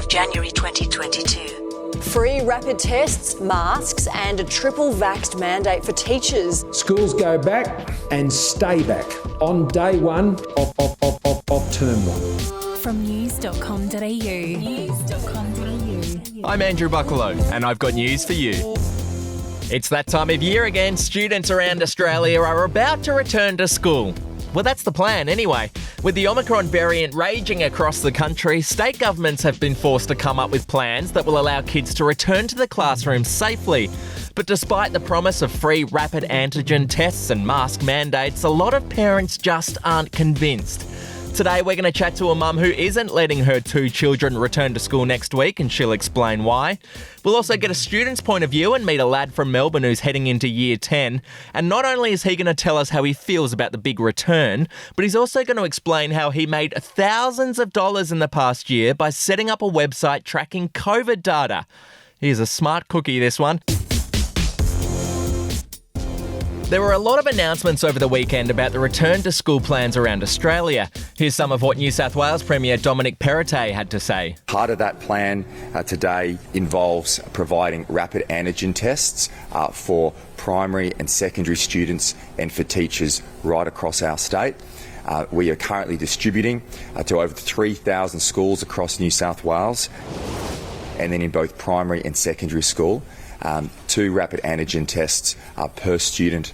of January 2022. Free rapid tests, masks and a triple vaxxed mandate for teachers. Schools go back and stay back on day one of term one. From news.com.au. I'm Andrew Bucklow, and I've got news for you. It's that time of year again. Students around Australia are about to return to school. Well, that's the plan anyway. With the Omicron variant raging across the country, state governments have been forced to come up with plans that will allow kids to return to the classroom safely. But despite the promise of free rapid antigen tests and mask mandates, a lot of parents just aren't convinced. Today we're going to chat to a mum who isn't letting her 2 children return to school next week, and she'll explain why. We'll also get a student's point of view and meet a lad from Melbourne who's heading into Year 10. And not only is he going to tell us how he feels about the big return, but he's also going to explain how he made thousands of dollars in the past year by setting up a website tracking COVID data. He's a smart cookie, this one. There were a lot of announcements over the weekend about the return to school plans around Australia. Here's some of what New South Wales Premier Dominic Perrottet had to say. Part of that plan today involves providing rapid antigen tests for primary and secondary students and for teachers right across our state. We are currently distributing to over 3,000 schools across New South Wales, and then in both primary and secondary school. 2 rapid antigen tests per student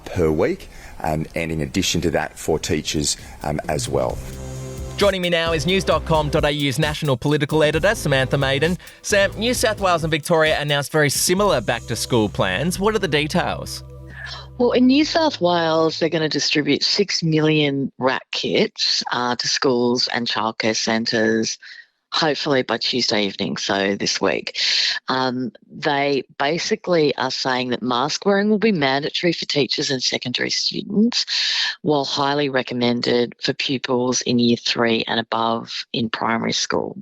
per week, and in addition to that for teachers as well. Joining me now is news.com.au's national political editor, Samantha Maiden. Sam, New South Wales and Victoria announced very similar back-to-school plans. What are the details? Well, in New South Wales, they're going to distribute 6 million RAT kits to schools and childcare centres, hopefully by Tuesday evening, so this week. They basically are saying that mask wearing will be mandatory for teachers and secondary students, while highly recommended for pupils in Year 3 and above in primary school.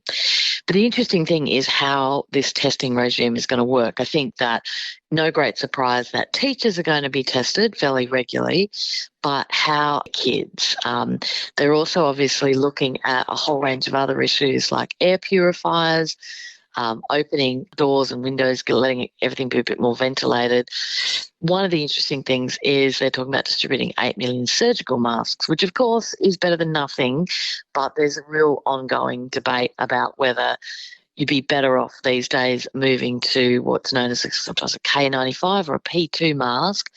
But the interesting thing is how this testing regime is going to work. I think that no great surprise that teachers are going to be tested fairly regularly, but how kids? They're also obviously looking at a whole range of other issues like air purifiers, opening doors and windows, letting everything be a bit more ventilated. One of the interesting things is they're talking about distributing 8 million surgical masks, which of course is better than nothing, but there's a real ongoing debate about whether you'd be better off these days moving to what's known as sometimes a K95 or a P2 mask,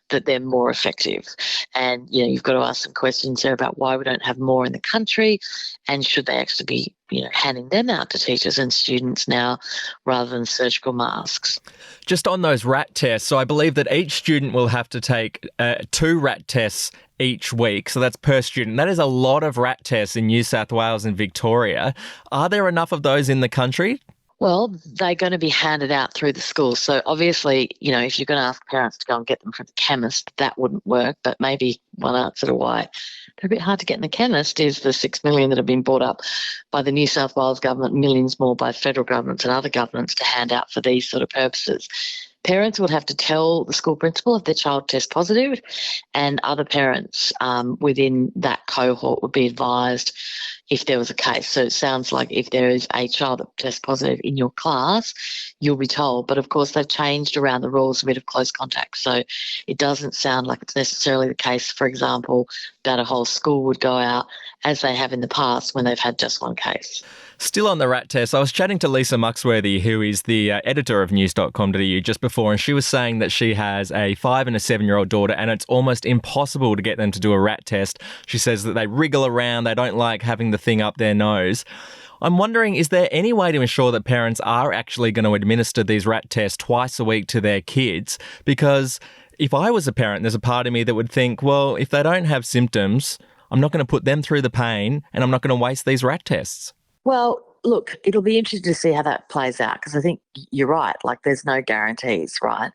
that they're more effective. And, you've got to ask some questions there about why we don't have more in the country, and should they actually be, handing them out to teachers and students now rather than surgical masks. Just on those RAT tests, so I believe that each student will have to take 2 RAT tests each week, so that's per student. That is a lot of RAT tests in New South Wales and Victoria. Are there enough of those in the country? Well, they're going to be handed out through the schools. So obviously, if you're going to ask parents to go and get them from the chemist, that wouldn't work. But maybe one answer to why they're a bit hard to get in the chemist is the 6 million that have been bought up by the New South Wales government, millions more by federal governments and other governments to hand out for these sort of purposes. Parents would have to tell the school principal if their child tests positive, and other parents within that cohort would be advised if there was a case. So it sounds like if there is a child that tests positive in your class, you'll be told. But of course, they've changed around the rules a bit of close contact. So it doesn't sound like it's necessarily the case, for example, that a whole school would go out as they have in the past when they've had just one case. Still on the RAT test, I was chatting to Lisa Muxworthy, who is the editor of news.com.au just before, and she was saying that she has a 5 and a 7-year-old daughter, and it's almost impossible to get them to do a RAT test. She says that they wriggle around, they don't like having the thing up their nose. I'm wondering, is there any way to ensure that parents are actually going to administer these RAT tests twice a week to their kids? Because if I was a parent, there's a part of me that would think, well, if they don't have symptoms, I'm not going to put them through the pain, and I'm not going to waste these RAT tests. Well, look, it'll be interesting to see how that plays out, because I think you're right. Like, there's no guarantees, right?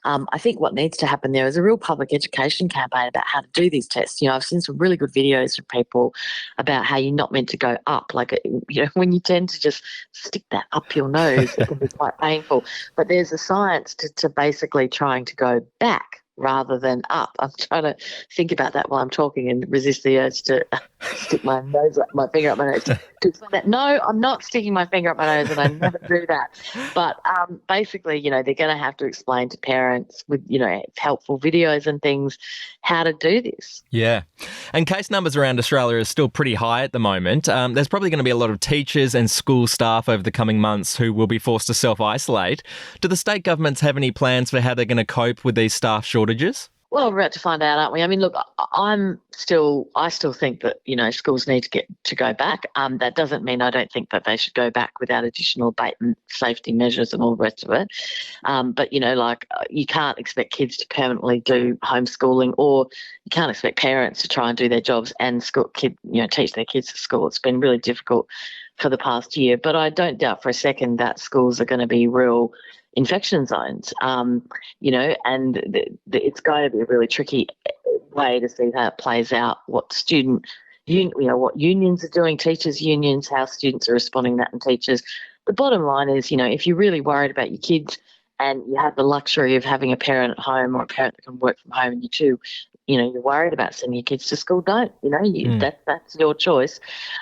I think what needs to happen there is a real public education campaign about how to do these tests. I've seen some really good videos from people about how you're not meant to go up. Like, when you tend to just stick that up your nose, it can be quite painful. But there's a science to basically trying to go back rather than up. I'm trying to think about that while I'm talking and resist the urge to stick my finger up my nose to explain that. No, I'm not sticking my finger up my nose, and I never do that. But basically, they're going to have to explain to parents with, helpful videos and things how to do this. Yeah. And case numbers around Australia are still pretty high at the moment. There's probably going to be a lot of teachers and school staff over the coming months who will be forced to self-isolate. Do the state governments have any plans for how they're going to cope with these staff shortages? Well, we're about to find out, aren't we? I mean, look, I still think that, schools need to go back. That doesn't mean I don't think that they should go back without additional safety measures and all the rest of it. But, you can't expect kids to permanently do homeschooling, or you can't expect parents to try and do their jobs and teach their kids at school. It's been really difficult for the past year, but I don't doubt for a second that schools are going to be real infection zones, and it's going to be a really tricky way to see how it plays out, what what unions are doing, teachers' unions, how students are responding to that, and teachers. The bottom line is, if you're really worried about your kids and you have the luxury of having a parent at home or a parent that can work from home, and you're worried about sending your kids to school, don't, that's your choice.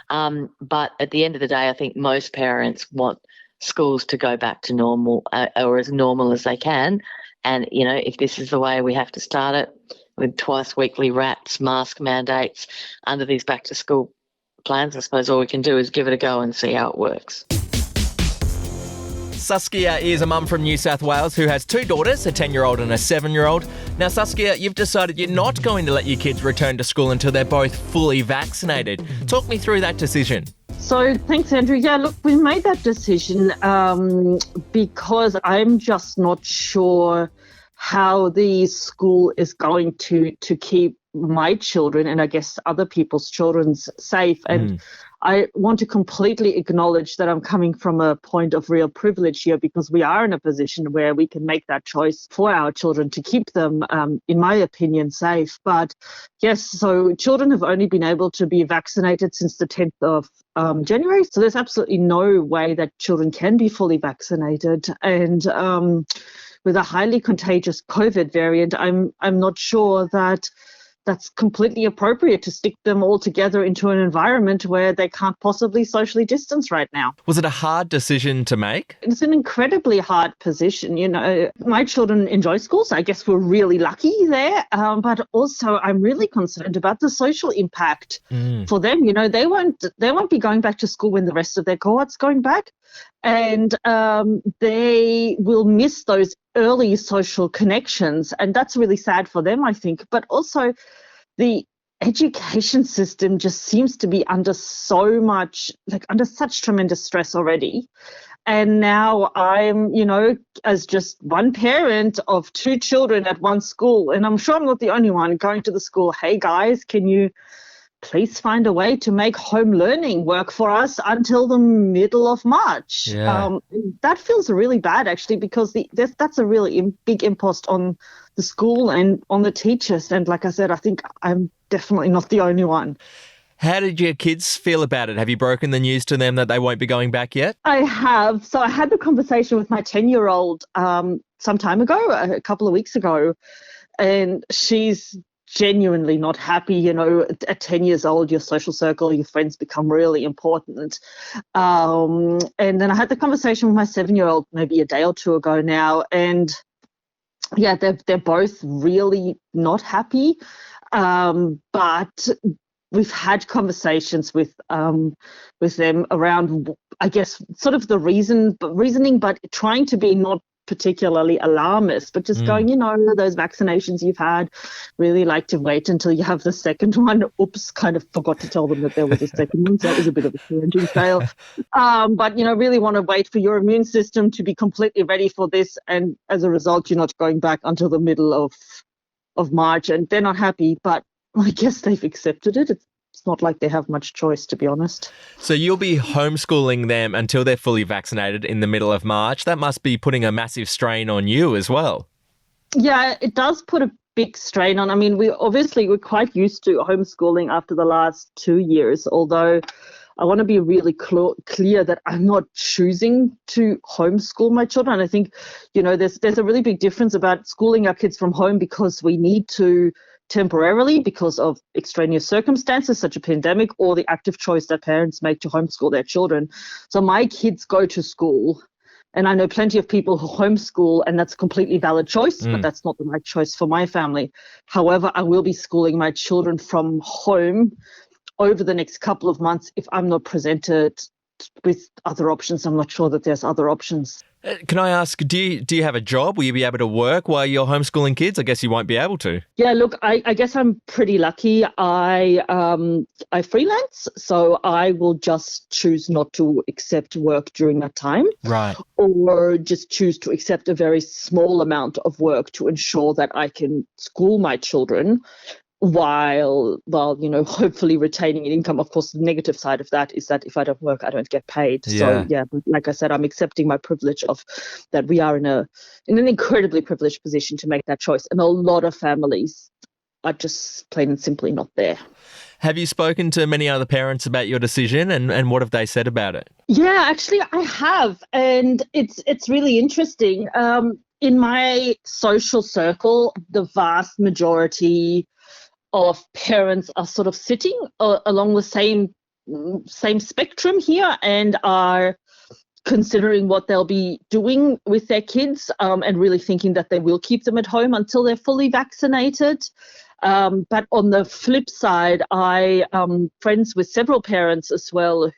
But at the end of the day, I think most parents want schools to go back to normal, or as normal as they can. And, if this is the way we have to start it, with twice weekly RATs, mask mandates under these back to school plans, I suppose all we can do is give it a go and see how it works. Saskia is a mum from New South Wales who has two daughters, a 10-year-old and a 7-year-old. Now, Saskia, you've decided you're not going to let your kids return to school until they're both fully vaccinated. Talk me through that decision. So thanks, Andrew. Yeah, look, we made that decision because I'm just not sure how the school is going to keep my children and I guess other people's children safe. And I want to completely acknowledge that I'm coming from a point of real privilege here, because we are in a position where we can make that choice for our children to keep them, in my opinion, safe. But yes, so children have only been able to be vaccinated since the 10th of January. So there's absolutely no way that children can be fully vaccinated. And with a highly contagious COVID variant, I'm not sure that that's completely appropriate to stick them all together into an environment where they can't possibly socially distance right now. Was it a hard decision to make? It's an incredibly hard position. My children enjoy school, so I guess we're really lucky there. But also I'm really concerned about the social impact for them. They won't be going back to school when the rest of their cohort's going back. And they will miss those early social connections. And that's really sad for them, I think. But also the education system just seems to be under under such tremendous stress already. And now I'm, as just one parent of two children at one school, and I'm sure I'm not the only one going to the school, hey guys, can you please find a way to make home learning work for us until the middle of March. Yeah. That feels really bad, actually, because that's a really big impost on the school and on the teachers. And like I said, I think I'm definitely not the only one. How did your kids feel about it? Have you broken the news to them that they won't be going back yet? I have. So I had the conversation with my 10-year-old some time ago, a couple of weeks ago, and she's genuinely not happy. At 10 years old, your social circle, your friends become really important. And then I had the conversation with my 7-year-old maybe a day or two ago now, and yeah, they're both really not happy. But we've had conversations with them around, I guess, sort of the reasoning, but trying to be not particularly alarmist, but just going, those vaccinations you've had, really like to wait until you have the second one. Oops, kind of forgot to tell them that there was a second one, so that was a bit of a parenting fail. But, really want to wait for your immune system to be completely ready for this, and as a result, you're not going back until the middle of March, and they're not happy, but I guess they've accepted it. It's not like they have much choice, to be honest. So you'll be homeschooling them until they're fully vaccinated in the middle of March. That must be putting a massive strain on you as well. Yeah, it does put a big strain on. I mean, we're quite used to homeschooling after the last 2 years, although I want to be really clear that I'm not choosing to homeschool my children. I think, there's a really big difference about schooling our kids from home because we need to temporarily because of extraneous circumstances such a pandemic, or the active choice that parents make to homeschool their children. So my kids go to school, and I know plenty of people who homeschool, and that's a completely valid choice, but that's not the right choice for my family. However, I will be schooling my children from home over the next couple of months if I'm not presented with other options. I'm not sure that there's other options. Can I ask, do you have a job? Will you be able to work while you're homeschooling kids? I guess you won't be able to. Yeah, look, I guess I'm pretty lucky. I freelance, so I will just choose not to accept work during that time. Right. Or just choose to accept a very small amount of work to ensure that I can school my children while hopefully retaining an income. Of course, the negative side of that is that if I don't work, I don't get paid. Yeah. So but like I said, I'm accepting my privilege of that. We are in an incredibly privileged position to make that choice, and a lot of families are just plain and simply not there. Have you spoken to many other parents about your decision, and what have they said about it? Yeah, actually I have, and it's really interesting. In my social circle, the vast majority of parents are sort of sitting along the same spectrum here and are considering what they'll be doing with their kids, and really thinking that they will keep them at home until they're fully vaccinated. But on the flip side, I am friends with several parents as well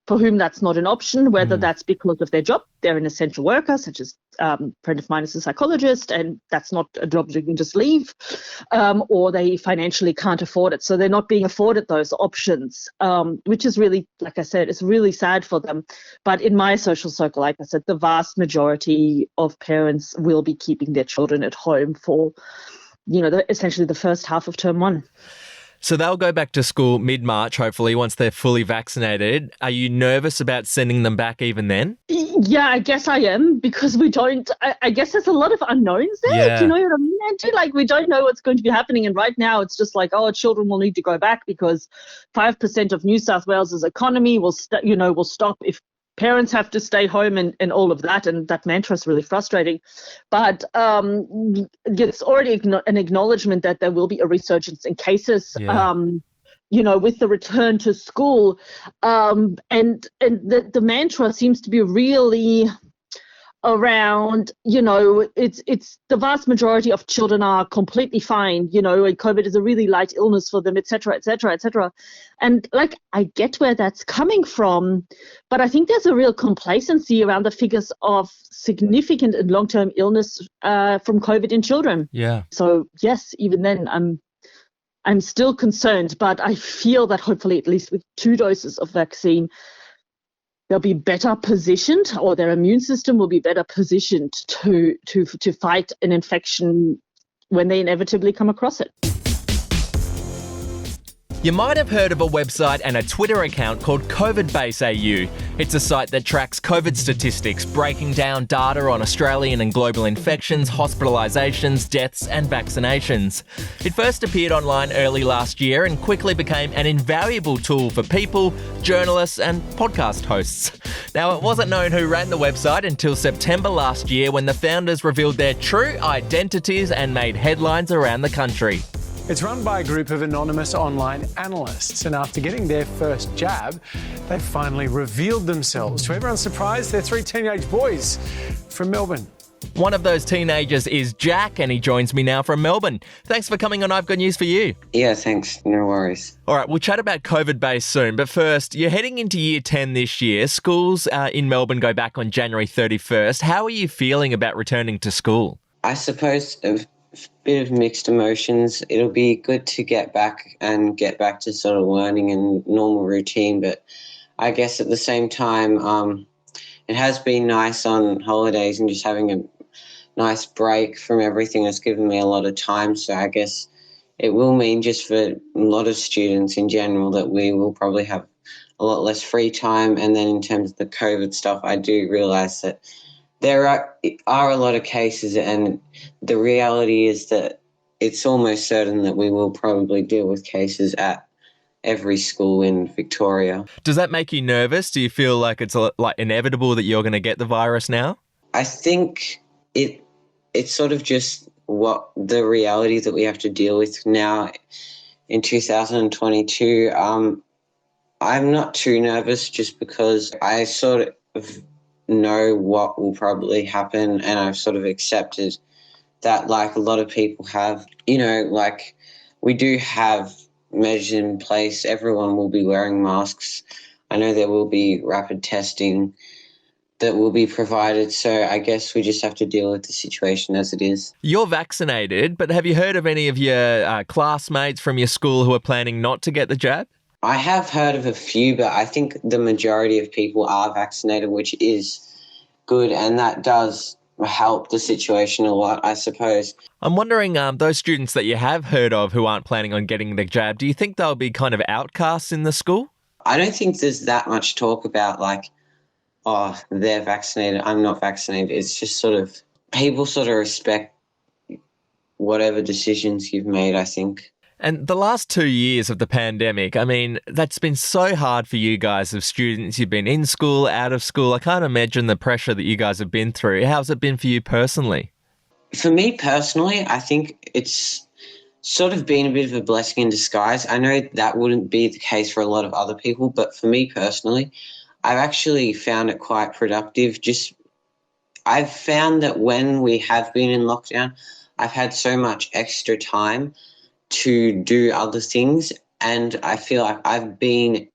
for whom that's not an option, whether that's because of their job. They're an essential worker, such as a friend of mine is a psychologist, and that's not a job you can just leave, or they financially can't afford it. So they're not being afforded those options, which is really, like I said, it's really sad for them. But in my social circle, like I said, the vast majority of parents will be keeping their children at home for, essentially the first half of term one. So they'll go back to school mid-March, hopefully, once they're fully vaccinated. Are you nervous about sending them back even then? Yeah, I guess I am, because I guess there's a lot of unknowns there. Yeah. Do you know what I mean, Andrew? Like, we don't know what's going to be happening. And right now it's just like, children will need to go back because 5% of New South Wales's economy will stop if parents have to stay home and all of that. And that mantra is really frustrating. But it's already an acknowledgement that there will be a resurgence in cases, with the return to school. And the mantra seems to be really around, it's the vast majority of children are completely fine. COVID is a really light illness for them, et cetera, et cetera, et cetera. And I get where that's coming from, but I think there's a real complacency around the figures of significant and long-term illness from COVID in children. Yeah. So yes, even then I'm still concerned, but I feel that hopefully at least with 2 doses of vaccine, they'll be better positioned, or their immune system will be better positioned to fight an infection when they inevitably come across it. You might have heard of a website and a Twitter account called COVIDbase AU. It's a site that tracks COVID statistics, breaking down data on Australian and global infections, hospitalisations, deaths and vaccinations. It first appeared online early last year and quickly became an invaluable tool for people, journalists and podcast hosts. Now, it wasn't known who ran the website until September last year, when the founders revealed their true identities and made headlines around the country. It's run by a group of anonymous online analysts, and after getting their first jab, they finally revealed themselves. To everyone's surprise, they're 3 teenage boys from Melbourne. One of those teenagers is Jack, and he joins me now from Melbourne. Thanks for coming on I've Got News for You. Yeah, thanks. No worries. All right, we'll chat about COVIDbase soon, but first, you're heading into year 10 this year. Schools in Melbourne go back on January 31st. How are you feeling about returning to school? I suppose a bit of mixed emotions. It'll be good to get back to sort of learning and normal routine, but I guess at the same time, it has been nice on holidays and just having a nice break from everything. Has given me a lot of time, so I guess it will mean just for a lot of students in general that we will probably have a lot less free time. And then in terms of the COVID stuff, I do realise that there are a lot of cases, and the reality is that it's almost certain that we will probably deal with cases at every school in Victoria. Does that make you nervous? Do you feel like it's like inevitable that you're going to get the virus now? I think it's sort of just what the reality that we have to deal with now in 2022. I'm not too nervous just because I sort of know what will probably happen, and I've sort of accepted that, like a lot of people have. You know, like we do have measures in place. Everyone will be wearing masks. I know there will be rapid testing that will be provided. So I guess we just have to deal with the situation as it is. You're vaccinated, but have you heard of any of your classmates from your school who are planning not to get the jab? I have heard of a few, but I think the majority of people are vaccinated, which is good, and that does help the situation a lot, I suppose. I'm wondering, those students that you have heard of who aren't planning on getting the jab, do you think they'll be kind of outcasts in the school? I don't think there's that much talk about like, oh, they're vaccinated, I'm not vaccinated. It's just sort of, people sort of respect whatever decisions you've made, I think. And the last 2 years of the pandemic, I mean, that's been so hard for you guys as students. You've been in school, out of school. I can't imagine the pressure that you guys have been through. How's it been for you personally? For me personally, I think it's sort of been a bit of a blessing in disguise. I know that wouldn't be the case for a lot of other people, but for me personally, I've actually found it quite productive. I've found that when we have been in lockdown, I've had so much extra time to do other things, and I feel like I've been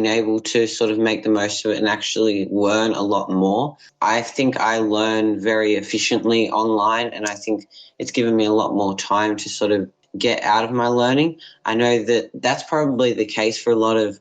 able to sort of make the most of it and actually learn a lot more. I think I learn very efficiently online, and I think it's given me a lot more time to sort of get out of my learning. I know that that's probably the case for a lot of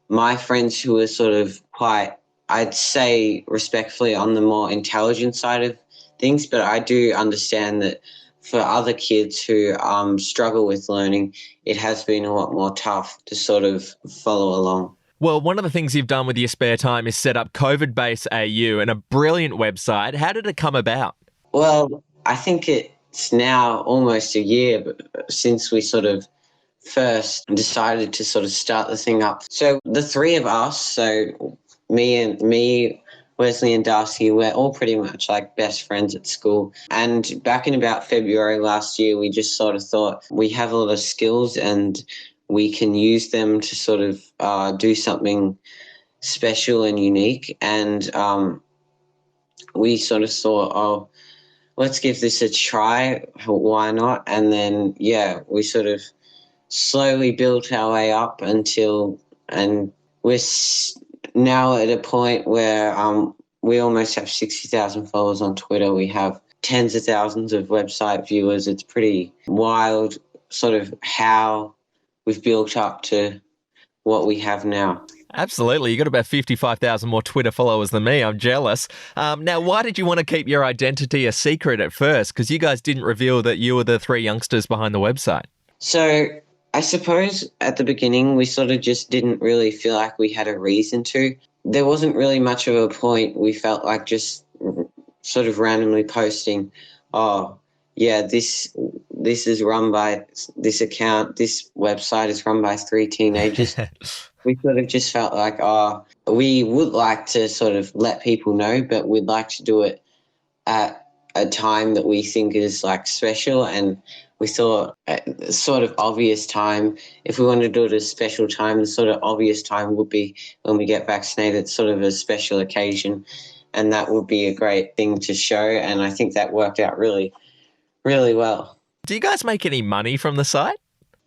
my friends who are sort of quite, I'd say respectfully, on the more intelligent side of things, but I do understand that for other kids who struggle with learning, it has been a lot more tough to sort of follow along. Well, one of the things you've done with your spare time is set up COVID Base AU, and a brilliant website. How did it come about? Well, I think it's now almost a year since we sort of first decided to sort of start the thing up. So the three of us, so me, Wesley and Darcy, we're all pretty much like best friends at school. And back in about February last year, we just sort of thought we have a lot of skills and we can use them to sort of do something special and unique. And we sort of thought, oh, let's give this a try. Why not? And then, we sort of slowly built our way up and we're now at a point where we almost have 60,000 followers on Twitter. We have tens of thousands of website viewers. It's pretty wild sort of how we've built up to what we have now. Absolutely. You got about 55,000 more Twitter followers than me. I'm jealous. Now, why did you want to keep your identity a secret at first? Because you guys didn't reveal that you were the three youngsters behind the website. So I suppose at the beginning we sort of just didn't really feel like we had a reason to. There wasn't really much of a point. We felt like just sort of randomly posting, oh, yeah, this is run by this account, this website is run by three teenagers. We sort of just felt like, we would like to sort of let people know, but we'd like to do it at a time that we think is like special, and we thought a sort of obvious time, if we wanted to do it at a special time, the sort of obvious time would be when we get vaccinated, sort of a special occasion, and that would be a great thing to show, and I think that worked out really, really well. Do you guys make any money from the site?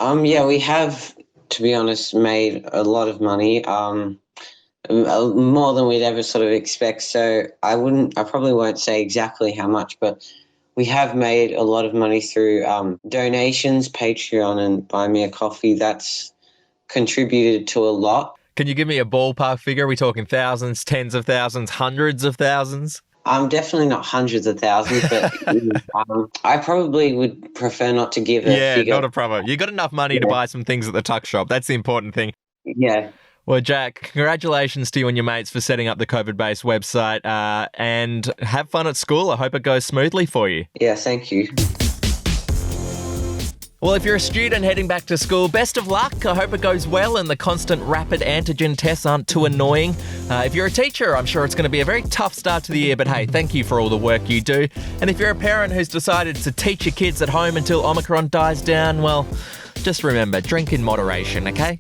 Yeah, we have, to be honest, made a lot of money, more than we'd ever sort of expect, so I probably won't say exactly how much, but we have made a lot of money through donations, Patreon and Buy Me a Coffee. That's contributed to a lot. Can you give me a ballpark figure? Are we talking thousands, tens of thousands, hundreds of thousands? Definitely not hundreds of thousands, but I probably would prefer not to give a figure. Yeah, not a problem. You got enough money to buy some things at the tuck shop. That's the important thing. Yeah. Well, Jack, congratulations to you and your mates for setting up the COVID Base website, and have fun at school. I hope it goes smoothly for you. Yeah, thank you. Well, if you're a student heading back to school, best of luck. I hope it goes well and the constant rapid antigen tests aren't too annoying. If you're a teacher, I'm sure it's going to be a very tough start to the year, but hey, thank you for all the work you do. And if you're a parent who's decided to teach your kids at home until Omicron dies down, well, just remember, drink in moderation, okay?